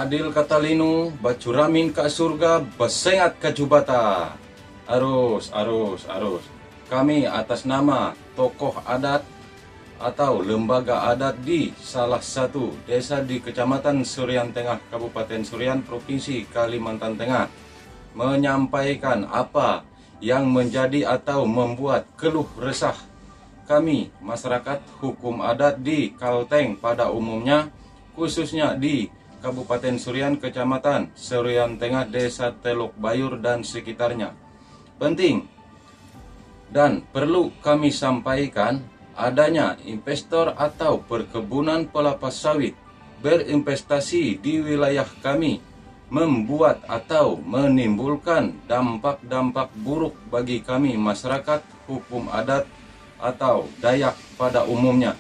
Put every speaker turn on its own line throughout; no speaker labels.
Adil Katalino, bacuramin ke surga, besengat ke jubata. Arus. Kami atas nama tokoh adat atau lembaga adat di salah satu desa di Kecamatan Surian Tengah, Kabupaten Surian, Provinsi Kalimantan Tengah, menyampaikan apa yang menjadi atau membuat keluh resah kami masyarakat hukum adat di Kalteng pada umumnya, khususnya di Kabupaten Surian, Kecamatan Surian Tengah, Desa Teluk Bayur dan sekitarnya. Penting dan perlu kami sampaikan adanya investor atau perkebunan kelapa sawit berinvestasi di wilayah kami membuat atau menimbulkan dampak-dampak buruk bagi kami masyarakat hukum adat atau Dayak pada umumnya.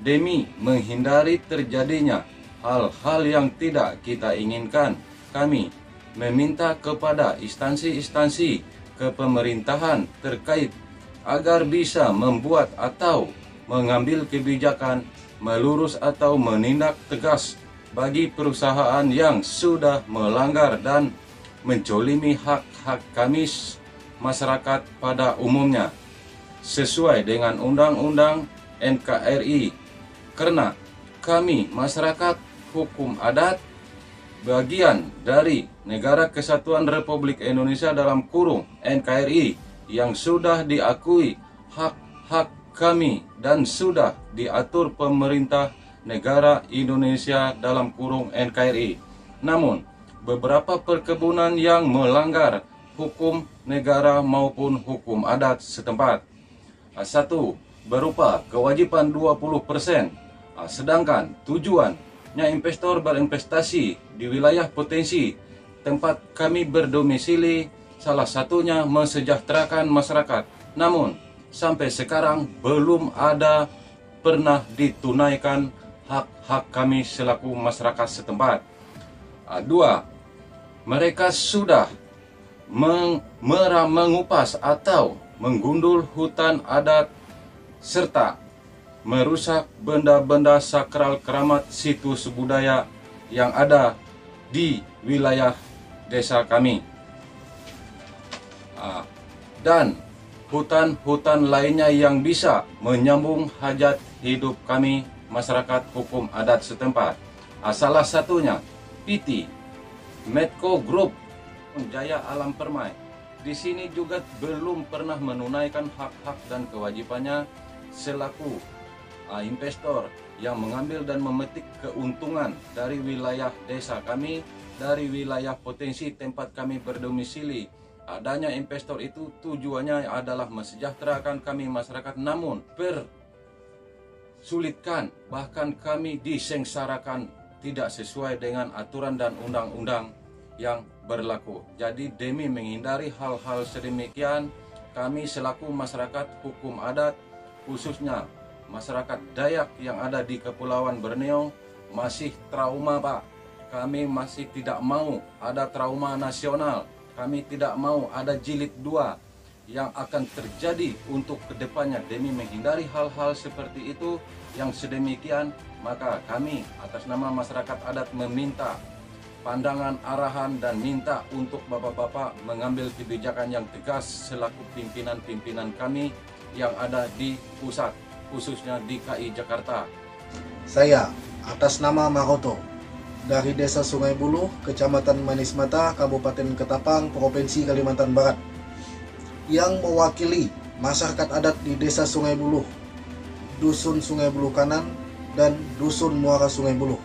Demi menghindari terjadinya hal-hal yang tidak kita inginkan, kami meminta kepada instansi-instansi kepemerintahan terkait agar bisa membuat atau mengambil kebijakan melurus atau menindak tegas bagi perusahaan yang sudah melanggar dan menjolimi hak-hak kami masyarakat pada umumnya sesuai dengan Undang-Undang NKRI, karena kami masyarakat hukum adat bagian dari Negara Kesatuan Republik Indonesia dalam kurung NKRI yang sudah diakui hak-hak kami dan sudah diatur pemerintah negara Indonesia dalam kurung NKRI. Namun, beberapa perkebunan yang melanggar hukum negara maupun hukum adat setempat. 1. Berupa kewajiban 20%, sedangkan tujuannya investor berinvestasi di wilayah potensi tempat kami berdomisili, salah satunya mensejahterakan masyarakat. Namun, sampai sekarang belum ada pernah ditunaikan hak-hak kami selaku masyarakat setempat. 2. Mereka sudah mengupas atau menggundul hutan adat serta merusak benda-benda sakral keramat situs budaya yang ada di wilayah desa kami. Dan hutan-hutan lainnya yang bisa menyambung hajat hidup kami masyarakat hukum adat setempat. Salah satunya PT Medco Group Jaya Alam Permai. Di sini juga belum pernah menunaikan hak-hak dan kewajibannya selaku investor yang mengambil dan memetik keuntungan dari wilayah desa kami, dari wilayah potensi tempat kami berdomisili. Adanya investor itu tujuannya adalah mensejahterakan kami masyarakat, namun bersulitkan, bahkan kami disengsarakan tidak sesuai dengan aturan dan undang-undang yang berlaku. Jadi demi menghindari hal-hal sedemikian, kami selaku masyarakat hukum adat, khususnya masyarakat Dayak yang ada di Kepulauan Borneo, masih trauma, Pak. Kami masih tidak mau ada trauma nasional. Kami tidak mau ada jilid 2 yang akan terjadi untuk kedepannya. Demi menghindari hal-hal seperti itu yang sedemikian, maka kami atas nama masyarakat adat meminta pandangan, arahan, dan minta untuk bapak-bapak mengambil kebijakan yang tegas selaku pimpinan-pimpinan kami yang ada di pusat, khususnya di KI Jakarta.
Saya atas nama Maroto dari Desa Sungai Buluh, Kecamatan Manis Mata, Kabupaten Ketapang, Provinsi Kalimantan Barat, yang mewakili masyarakat adat di Desa Sungai Buluh, Dusun Sungai Buluh Kanan, dan Dusun Muara Sungai Buluh.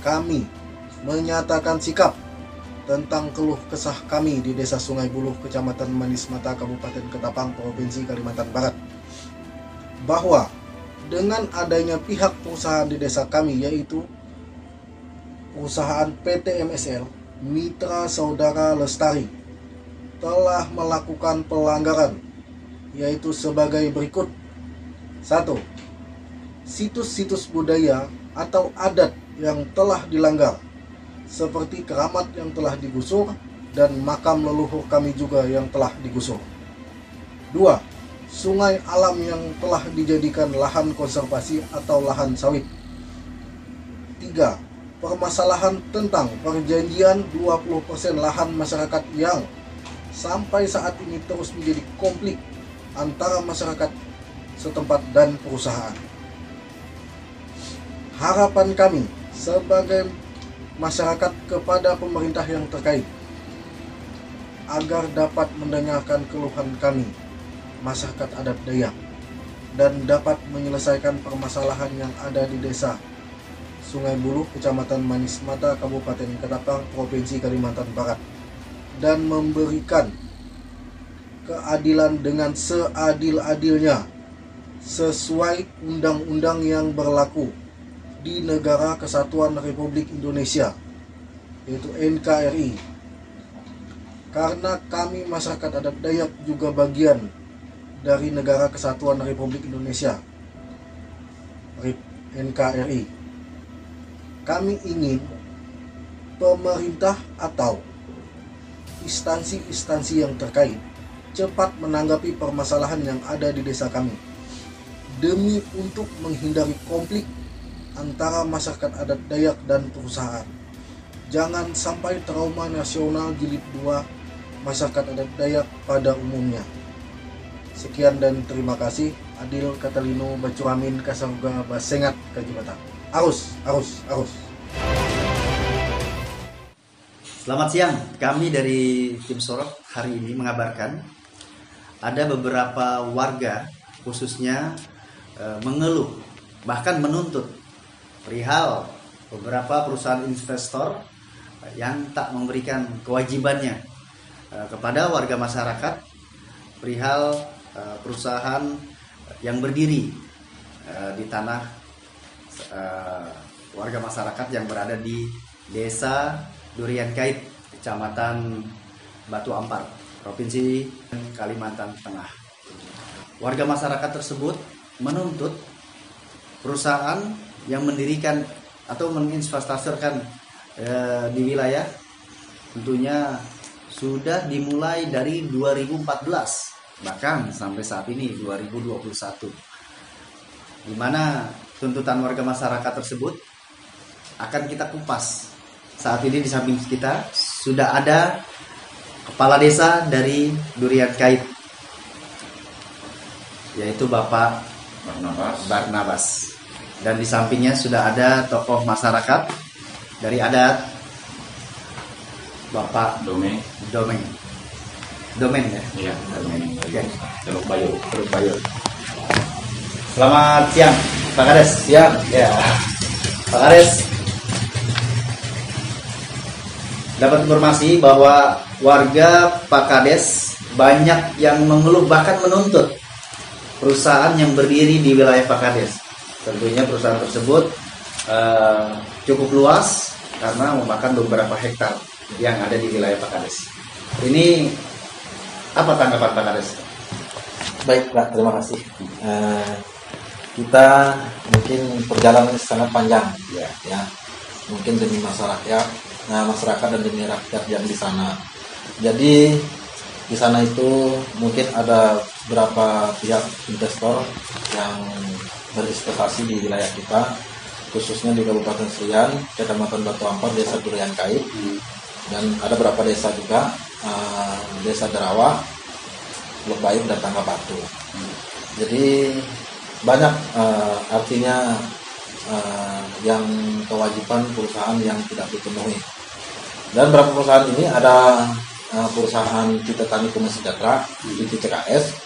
Kami menyatakan sikap tentang keluh kesah kami di Desa Sungai Buluh, Kecamatan Manis Mata, Kabupaten Ketapang, Provinsi Kalimantan Barat, bahwa dengan adanya pihak perusahaan di desa kami, yaitu perusahaan PT MSL Mitra Saudara Lestari, telah melakukan pelanggaran, yaitu sebagai berikut. 1. Situs-situs budaya atau adat yang telah dilanggar, seperti keramat yang telah digusur dan makam leluhur kami juga yang telah digusur. 2. Sungai alam yang telah dijadikan lahan konservasi atau lahan sawit. 3. permasalahan tentang perjanjian 20% lahan masyarakat yang sampai saat ini terus menjadi konflik antara masyarakat setempat dan perusahaan. Harapan kami sebagai masyarakat kepada pemerintah yang terkait agar dapat mendengarkan keluhan kami, masyarakat adat Dayak, dan dapat menyelesaikan permasalahan yang ada di desa Sungai Buluh, Kecamatan Manis Mata, Kabupaten Ketapang, Provinsi Kalimantan Barat, dan memberikan keadilan dengan seadil-adilnya sesuai undang-undang yang berlaku di Negara Kesatuan Republik Indonesia, yaitu NKRI. Karena kami masyarakat adat Dayak juga bagian dari Negara Kesatuan Republik Indonesia, NKRI. Kami ingin pemerintah atau instansi-instansi yang terkait cepat menanggapi permasalahan yang ada di desa kami, demi untuk menghindari konflik antara masyarakat adat Dayak dan perusahaan. Jangan sampai trauma nasional jilid 2 masyarakat adat Dayak pada umumnya. Sekian dan terima kasih. Adil Katalino Bacuramin Kasaruga Basengat Kajibata. Arus.
Selamat siang, kami dari tim Sorot hari ini mengabarkan ada beberapa warga khususnya mengeluh, bahkan menuntut perihal beberapa perusahaan investor yang tak memberikan kewajibannya kepada warga masyarakat perihal perusahaan yang berdiri di tanah warga masyarakat yang berada di Desa Durian Kait, Kecamatan Batu Ampar, Provinsi Kalimantan Tengah. Warga masyarakat tersebut menuntut perusahaan yang mendirikan atau menginvestasikan di wilayah, tentunya sudah dimulai dari 2014, bahkan sampai saat ini 2021, di mana tuntutan warga masyarakat tersebut akan kita kupas. Saat ini di samping kita sudah ada kepala desa dari Durian Kait, yaitu Bapak Barnabas. Dan di sampingnya sudah ada tokoh masyarakat dari adat, Bapak Domen ya? Iya, Domen. Oke. Teluk Bayo. Selamat siang, Pak Kades. Siang. Ya. Pak Kades, dapat informasi bahwa warga Pak Kades banyak yang mengeluh bahkan menuntut perusahaan yang berdiri di wilayah Pak Kades. Tentunya perusahaan tersebut cukup luas karena memakan beberapa hektar yang ada di wilayah Pak Kades. Ini apa tanggapan Pak Kades?
Baik Pak, terima kasih. Kita mungkin perjalanan sangat panjang, ya. Mungkin demi masyarakat dan demi rakyat yang di sana. Jadi di sana itu mungkin ada beberapa pihak investor yang berinvestasi di wilayah kita, khususnya di Kabupaten Serian, Kecamatan Batu Ampar, Desa Durian Kait, dan ada beberapa desa juga, Desa Derawa, Teluk Bayo dan Tangga Batu. Jadi banyak artinya yang kewajiban perusahaan yang tidak dipenuhi. Dan beberapa perusahaan ini ada perusahaan Cita Tani Kuno Sejahtera, CKS,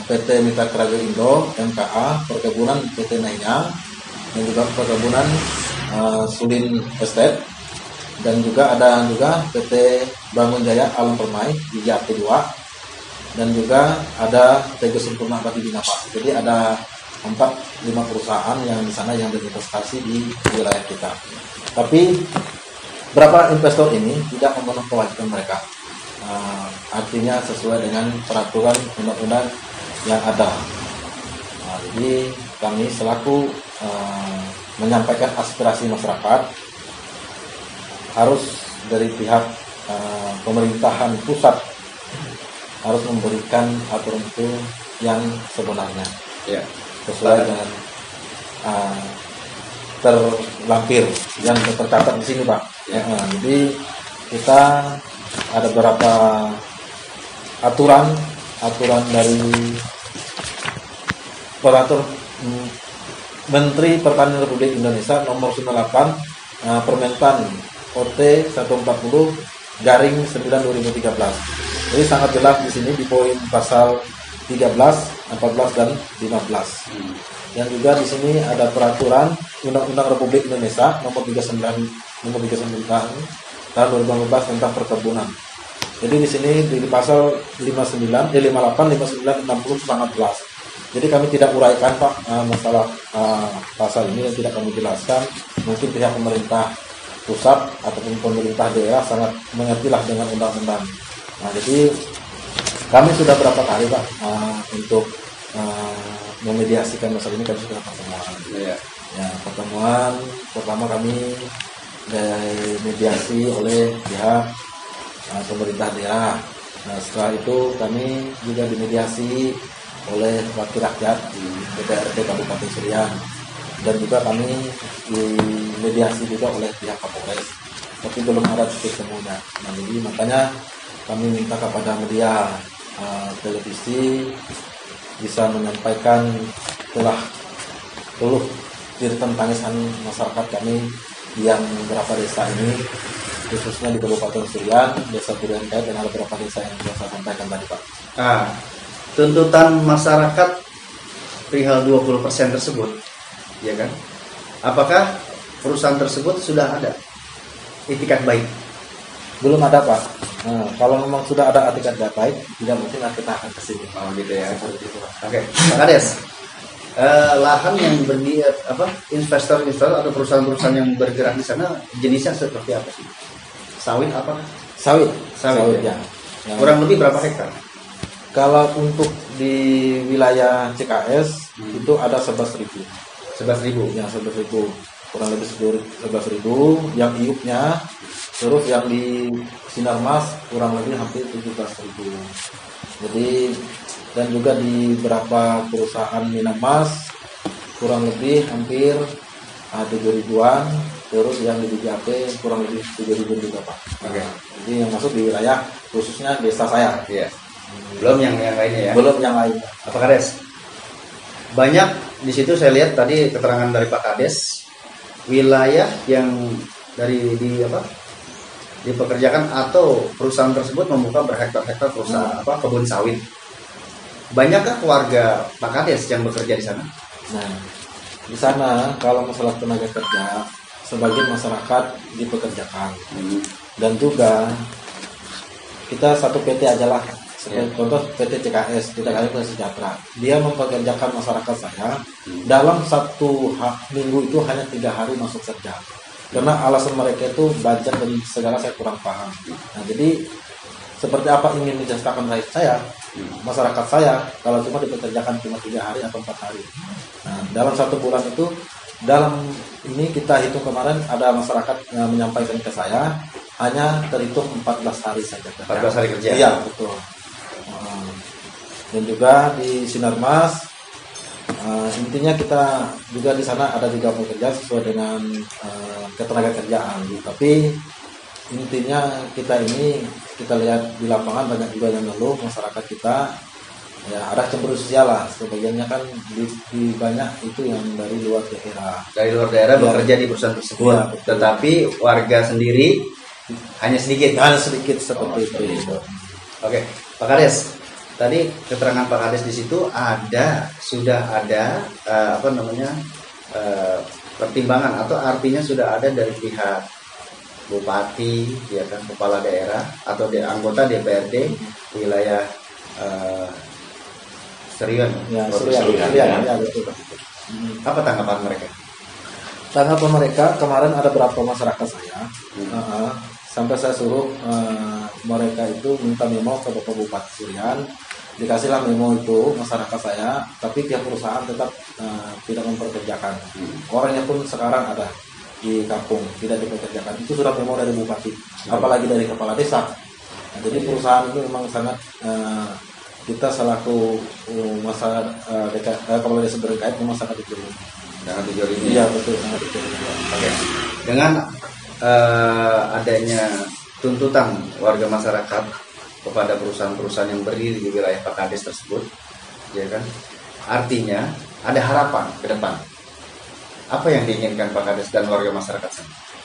PT Mitra Kerja Indo, MKA, perkebunan PT Nainya, dan juga perkebunan Sulin Estate, dan juga ada PT Bangun Jaya Alam Permai di JAT 2, dan juga ada Teguh Sempurna Bagi Binapasi. Jadi ada 4-5 perusahaan yang di sana yang berinvestasi di wilayah kita. Tapi berapa investor ini tidak memenuhi kewajiban mereka. Artinya sesuai dengan peraturan undang-undang yang ada. Jadi kami selaku menyampaikan aspirasi masyarakat harus dari pihak pemerintahan pusat harus memberikan aturan itu yang sebenarnya, sesuai dengan terlampir yang tercatat di sini Pak. Jadi kita ada beberapa aturan dari peraturan Menteri Pertanian Republik Indonesia nomor 98 Permentan OT 140 garing 9 2013. Jadi sangat jelas di sini di poin pasal 13, 14 dan 15. Yang juga di sini ada peraturan Undang-Undang Republik Indonesia nomor 39 tahun 2015 tentang perkebunan. Jadi di sini di pasal 58, 59, 60 sangat jelas. Jadi kami tidak uraikan Pak masalah pasal ini yang tidak kami jelaskan. Mungkin pihak pemerintah pusat ataupun pemerintah daerah sangat mengertilah dengan undang-undang. Nah, jadi kami sudah berapa kali Pak untuk memediasikan masalah ini. Kami sudah pertemuan. Ya, pertemuan pertama kami mediasi oleh pihak pemerintah daerah. Nah, setelah itu kami juga dimediasi oleh wakil rakyat di DPRD Kabupaten Serian, dan juga kami dimediasi juga oleh pihak Kapolres, tapi belum ada titik temunya. Nah, jadi makanya kami minta kepada media televisi bisa menyampaikan keluh tentang tangisan masyarakat kami yang beberapa desa ini, khususnya di Kabupaten Serian, Desa Durian Kait, dan ada beberapa desa yang sudah saya sampaikan tadi Pak.
Tuntutan masyarakat perihal 20% tersebut, ya kan? Apakah perusahaan tersebut sudah ada itikat baik?
Belum ada Pak. Nah, kalau memang sudah ada itikat baik, tidak mungkin kita akan ke sini.
Oh gitu ya. Oke, Pak Kades. Lahan yang investor atau perusahaan-perusahaan yang bergerak di sana jenisnya seperti apa sih? Sawit apa?
Sawit
ya. Kurang lebih berapa hektar?
Kalau untuk di wilayah CKS itu ada 11.000.
11.000.
Ya, 11.000. Kurang lebih 11.000 yang iupnya. Terus yang di Sinarmas kurang lebih hampir 17.000. Jadi, dan juga di beberapa perusahaan Minangmas kurang lebih hampir 7.000-an. Terus yang di BJP kurang lebih 7.000 juga Pak.
Oke.
Jadi yang masuk di wilayah khususnya desa saya.
Iya. Belum yang lainnya ya.
Belum yang lainnya.
Apa Kades? Banyak di situ saya lihat tadi keterangan dari Pak Kades, wilayah yang dipekerjakan atau perusahaan tersebut membuka berhektar-hektar perusahaan kebun sawit. Banyakkah keluarga Pak Kades yang bekerja di sana?
Nah, di sana kalau masalah tenaga kerja, sebagian masyarakat dipekerjakan, dan juga kita satu PT aja lah. Seperti contoh PT CKS, kita Keadilan Sejahtera, dia mempekerjakan masyarakat saya dalam satu minggu itu hanya 3 hari masuk kerja. Karena alasan mereka itu budget dan segala saya kurang paham. Nah, jadi seperti apa ingin menjelaskan saya, masyarakat saya kalau cuma dipekerjakan cuma 3 hari atau 4 hari. Nah, dalam 1 bulan itu, dalam ini kita hitung kemarin ada masyarakat yang menyampaikan ke saya hanya terhitung 14 hari saja.
14 hari kerja.
Iya, betul. Dan juga di Sinarmas, intinya kita juga di sana ada juga pekerja sesuai dengan ketenaga kerjaan. Tapi intinya kita lihat di lapangan banyak juga yang ngeluh masyarakat kita, ya ada cemburu sosial lah. Sebagiannya kan di banyak itu yang dari luar daerah.
Dari luar daerah bekerja di perusahaan tersebut.
Ya,
tetapi warga sendiri hanya sedikit.
Sedikit seperti itu.
Oke, Pak Kades. Tadi keterangan Pak Kades di situ sudah ada pertimbangan atau artinya sudah ada dari pihak bupati, ya kan, kepala daerah atau anggota DPRD wilayah Serian.
Ya, betul.
Apa tanggapan mereka?
Tanggapan mereka kemarin ada beberapa masyarakat saya, sampai saya suruh mereka itu minta memo ke Bapak Bupati Serian. Dikasihlah memo itu masyarakat saya, tapi pihak perusahaan tetap tidak memperkerjakan. Orangnya pun sekarang ada di kampung, tidak dipekerjakan. Itu sudah memo dari bupati, apalagi dari kepala desa. Nah, jadi perusahaan itu memang sangat kita selaku masyarakat kepala desa berkait memang sangat diperlukan.
Dengan tujuan ini.
Iya betul, sangat betul.
Oke. Dengan adanya tuntutan warga masyarakat kepada perusahaan-perusahaan yang berdiri di wilayah Pak Kades tersebut, ya kan? Artinya ada harapan ke depan. Apa yang diinginkan Pak Kades dan warga masyarakat?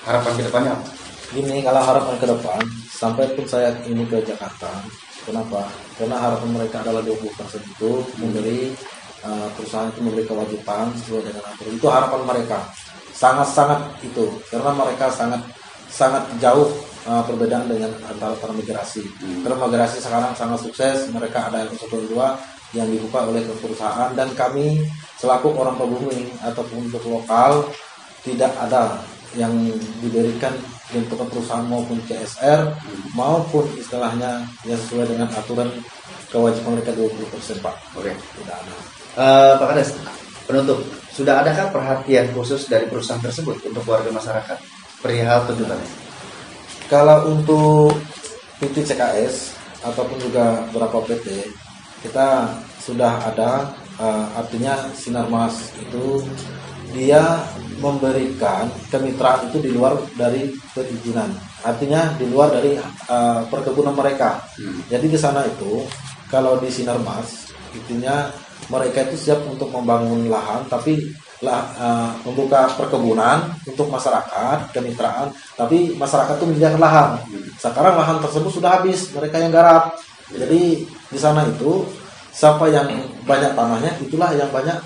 Harapan ke depannya apa?
Gini, kalau harapan ke depan, sampai pun saya ini ke Jakarta, kenapa? Karena harapan mereka adalah 20% itu memberi perusahaan itu memberi kewajiban sesuai dengan aturan. Itu harapan mereka. Sangat-sangat itu, karena mereka sangat jauh perbedaan dengan antara migrasi. Karena migrasi sekarang sangat sukses, mereka ada L122 yang dibuka oleh perusahaan, dan kami selaku orang pribumi ataupun untuk lokal tidak ada yang diberikan untuk perusahaan maupun CSR maupun istilahnya yang sesuai dengan aturan kewajiban mereka 20%, Pak.
Oke.
Tidak ada.
Pak Kades, penutup, sudah adakah perhatian khusus dari perusahaan tersebut untuk warga masyarakat perihal tuntutannya?
Kalau untuk PT CKS ataupun juga beberapa PT, kita sudah ada, artinya Sinarmas itu dia memberikan kemitraan itu di luar dari perizinan, artinya di luar dari perkebunan mereka. Jadi di sana itu kalau di Sinarmas intinya mereka itu siap untuk membangun lahan, tapi membuka perkebunan untuk masyarakat, kemitraan, tapi masyarakat itu menyediakan lahan. Sekarang lahan tersebut sudah habis, mereka yang garap. Jadi di sana itu siapa yang banyak tanahnya, itulah yang banyak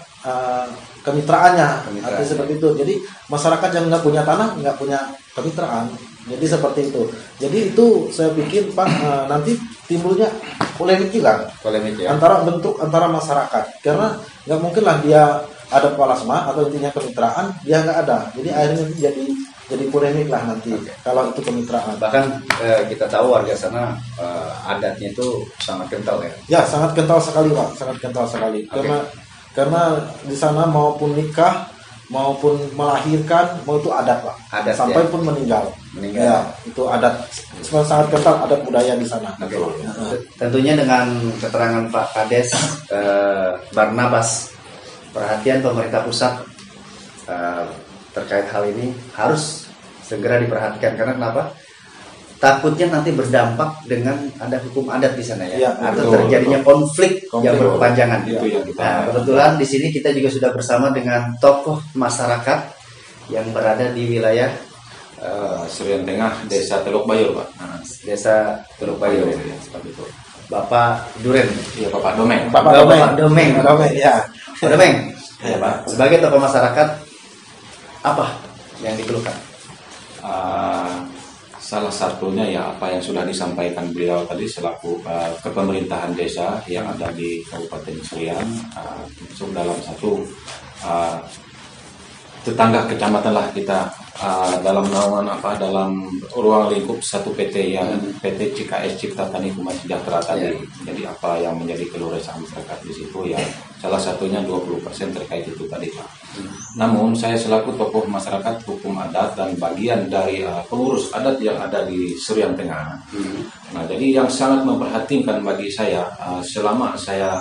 kemitraannya. Artinya seperti itu. Jadi masyarakat yang nggak punya tanah, nggak punya kemitraan. Jadi seperti itu. Jadi itu saya pikir Pak, nanti timbulnya polemik juga.
Polemik ya.
Antara masyarakat. Karena nggak mungkin lah dia ada pelasma atau intinya kemitraan, dia nggak ada. Jadi akhirnya jadi polemik lah nanti kalau itu kemitraan.
Bahkan kita tahu warga sana adatnya itu sangat kental ya.
Ya, sangat kental sekali, Pak. Sangat kental sekali. Karena di sana maupun nikah maupun melahirkan mau itu adat, Pak.
Adat,
sampai
ya?
pun meninggal.
Ya,
itu adat. Sangat kental adat budaya di sana.
Tentunya dengan keterangan Pak Kades Barnabas, perhatian pemerintah pusat terkait hal ini harus segera diperhatikan. Karena kenapa? Takutnya nanti berdampak dengan ada hukum adat di sana ya, atau terjadinya konflik yang berkepanjangan. Kebetulan di sini kita juga sudah bersama dengan tokoh masyarakat yang berada di wilayah
Serian Tengah, Desa Teluk Bayur, Pak.
Desa Teluk Bayur. Bapak Duren.
Iya, Bapak Domeng.
Bapak Domeng.
Ya.
Pak Domeng.
Ya, Pak.
Sebagai tokoh masyarakat, apa yang dikeluhkan?
Salah satunya ya apa yang sudah disampaikan beliau tadi selaku kepemerintahan desa yang ada di Kabupaten Serian, masuk dalam satu tetangga kecamatan lah kita, dalam naungan dalam ruang lingkup satu PT yang PT CKS Cipta Tani Kumai Sejahtera tadi. Jadi apa yang menjadi keluh resah masyarakat di situ ya salah satunya 20% terkait itu tadi, Pak. Namun saya selaku tokoh masyarakat hukum adat dan bagian dari pengurus adat yang ada di Serian Tengah. Nah, jadi yang sangat memperhatikan bagi saya selama saya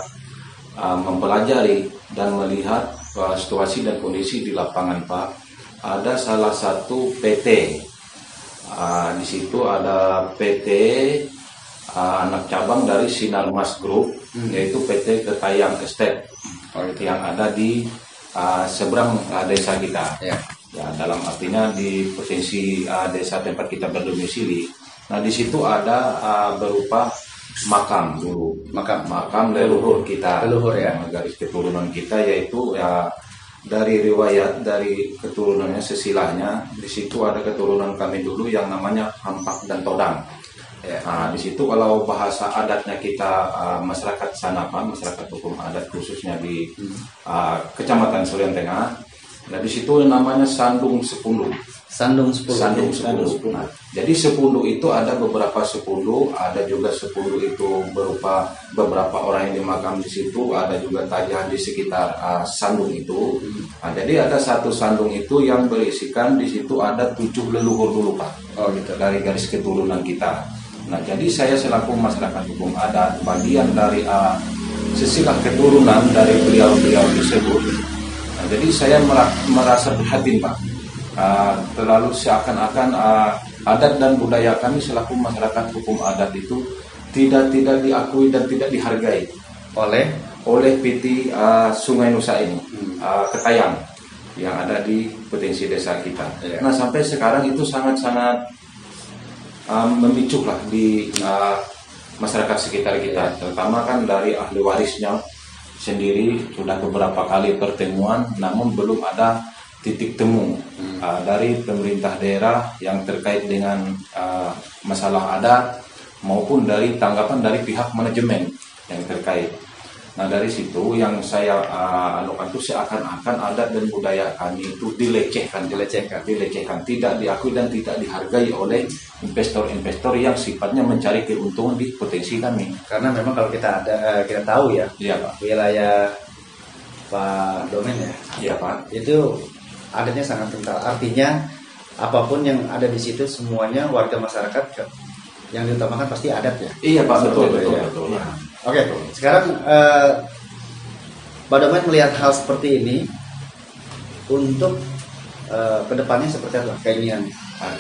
mempelajari dan melihat situasi dan kondisi di lapangan, Pak, ada salah satu PT. Di situ ada PT anak cabang dari Sinarmas Group, yaitu PT Ketayang Estate, yang ada di seberang desa kita. Ya, dalam artinya di provinsi desa tempat kita berdomisili. Nah, di situ ada berupa makam dulu, makam leluhur kita, garis keturunan kita, yaitu ya dari riwayat dari keturunannya sesilahnya. Di situ ada keturunan kami dulu yang namanya Hampak dan Todang. Nah, di situ kalau bahasa adatnya kita masyarakat sana, Pak, masyarakat hukum adat khususnya di Kecamatan Serian Tengah. Nah, di situ namanya Sandung Sepundu. Sandung Sepundu. Nah, jadi sepundu itu ada beberapa sepundu, ada juga sepundu itu berupa beberapa orang yang dimakam di situ, ada juga tagihan di sekitar sandung itu. Nah, jadi ada satu sandung itu yang berisikan di situ ada 7 leluhur dulu, Pak. Gitu, dari garis keturunan kita. Nah, jadi saya selaku masyarakat hukum adat bagian dari sesilah keturunan dari beliau-beliau tersebut. Nah, jadi saya merasa prihatin Pak. Terlalu seakan-akan adat dan budaya kami selaku masyarakat hukum adat itu tidak diakui dan tidak dihargai oleh PT Sungai Nusa ini, Ketayang yang ada di potensi desa kita. Nah sampai sekarang itu sangat-sangat memicu lah di masyarakat sekitar kita, terutama kan dari ahli warisnya sendiri sudah beberapa kali pertemuan, namun belum ada titik temu dari pemerintah daerah yang terkait dengan masalah adat maupun dari tanggapan dari pihak manajemen yang terkait. Nah dari situ yang saya anukan itu seakan-akan adat dan budaya kami itu dilecehkan, tidak diakui dan tidak dihargai oleh investor-investor yang sifatnya mencari keuntungan di potensi kami.
Karena memang kalau kita tahu ya, Pak, wilayah Pak Domen ya,
iya Pak,
itu adatnya sangat kental. Artinya apapun yang ada di situ semuanya warga masyarakat yang diutamakan pasti adat ya.
Iya Pak, betul.
Ya. Oke, sekarang Pak Domen melihat hal seperti ini untuk kedepannya seperti apa keinginan?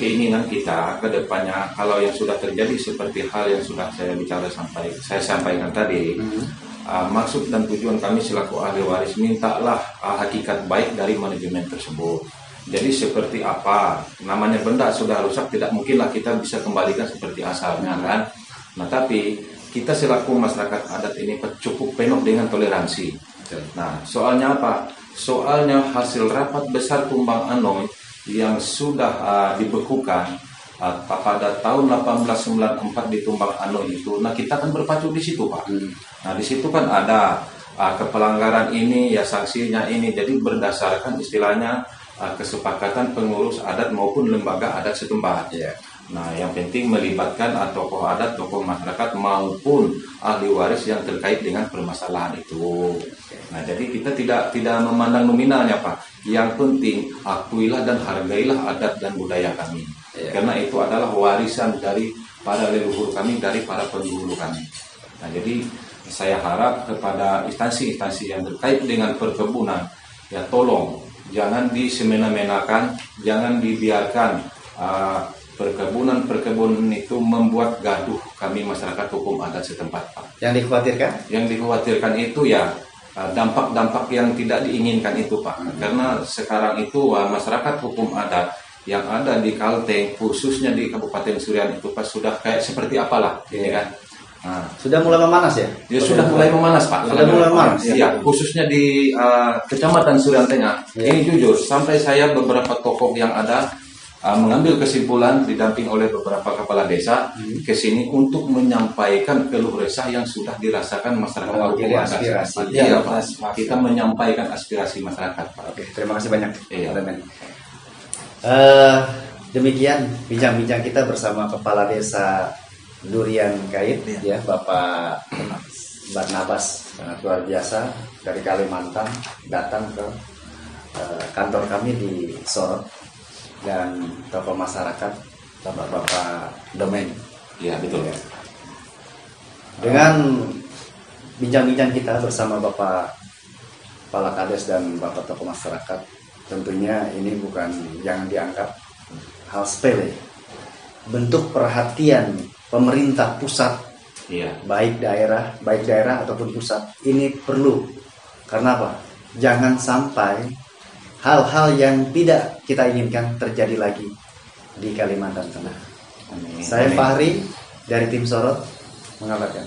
Keinginan kita kedepannya kalau yang sudah terjadi seperti hal yang sudah saya sampaikan tadi, maksud dan tujuan kami selaku ahli waris mintalah hakikat baik dari manajemen tersebut. Jadi seperti apa, namanya benda sudah rusak, tidak mungkinlah kita bisa kembalikan seperti asalnya kan. Nah tapi kita selaku masyarakat adat ini cukup penuh dengan toleransi. Nah soalnya apa? Soalnya hasil rapat besar Tumbang Anoy yang sudah dibekukan pada tahun 1894 di Tumbang Anoy itu, nah kita kan berpacu di situ Pak. Nah di situ kan ada kepelanggaran ini ya sanksinya ini, jadi berdasarkan istilahnya kesepakatan pengurus adat maupun lembaga adat setempat. Nah yang penting melibatkan tokoh adat, tokoh masyarakat maupun ahli waris yang terkait dengan permasalahan itu. Nah jadi kita tidak memandang nominalnya Pak. Yang penting akuilah dan hargailah adat dan budaya kami. Karena itu adalah warisan dari para leluhur kami, dari para pendahulu kami. Nah jadi saya harap kepada instansi-instansi yang terkait dengan perkebunan, ya tolong jangan disemena-menakan, jangan dibiarkan perkebunan itu membuat gaduh kami masyarakat hukum adat setempat Pak.
Yang dikhawatirkan? Yang
dikhawatirkan itu ya dampak-dampak yang tidak diinginkan itu Pak. Karena sekarang itu masyarakat hukum adat yang ada di Kalteng, khususnya di Kabupaten Surian itu Pak sudah kayak seperti apalah ini kan. Nah,
sudah mulai memanas ya?
Ya sudah mulai memanas Pak.
Sudah mulai memanas.
Iya, khususnya di Kecamatan Surian Tengah. Ini jujur, sampai saya beberapa tokoh yang ada mengambil kesimpulan didamping oleh beberapa kepala desa ke sini untuk menyampaikan keluh resah yang sudah dirasakan masyarakat hukum adat. Iya Pak, kita menyampaikan aspirasi masyarakat Pak.
Oke, terima kasih banyak. Demikian bincang-bincang kita bersama Kepala Desa Durian Kait ya, Bapak Barnabas, sangat luar biasa dari Kalimantan datang ke kantor kami di Sorot, dan tokoh masyarakat Bapak Domen.
Iya betul ya.
Dengan bincang-bincang kita bersama Bapak Kepala Kades dan Bapak tokoh masyarakat, tentunya ini jangan dianggap hal sepele. Bentuk perhatian pemerintah pusat, baik daerah ataupun pusat, ini perlu. Karena apa? Jangan sampai hal-hal yang tidak kita inginkan terjadi lagi di Kalimantan Tengah. Saya Fahri dari tim Sorot mengabarkan.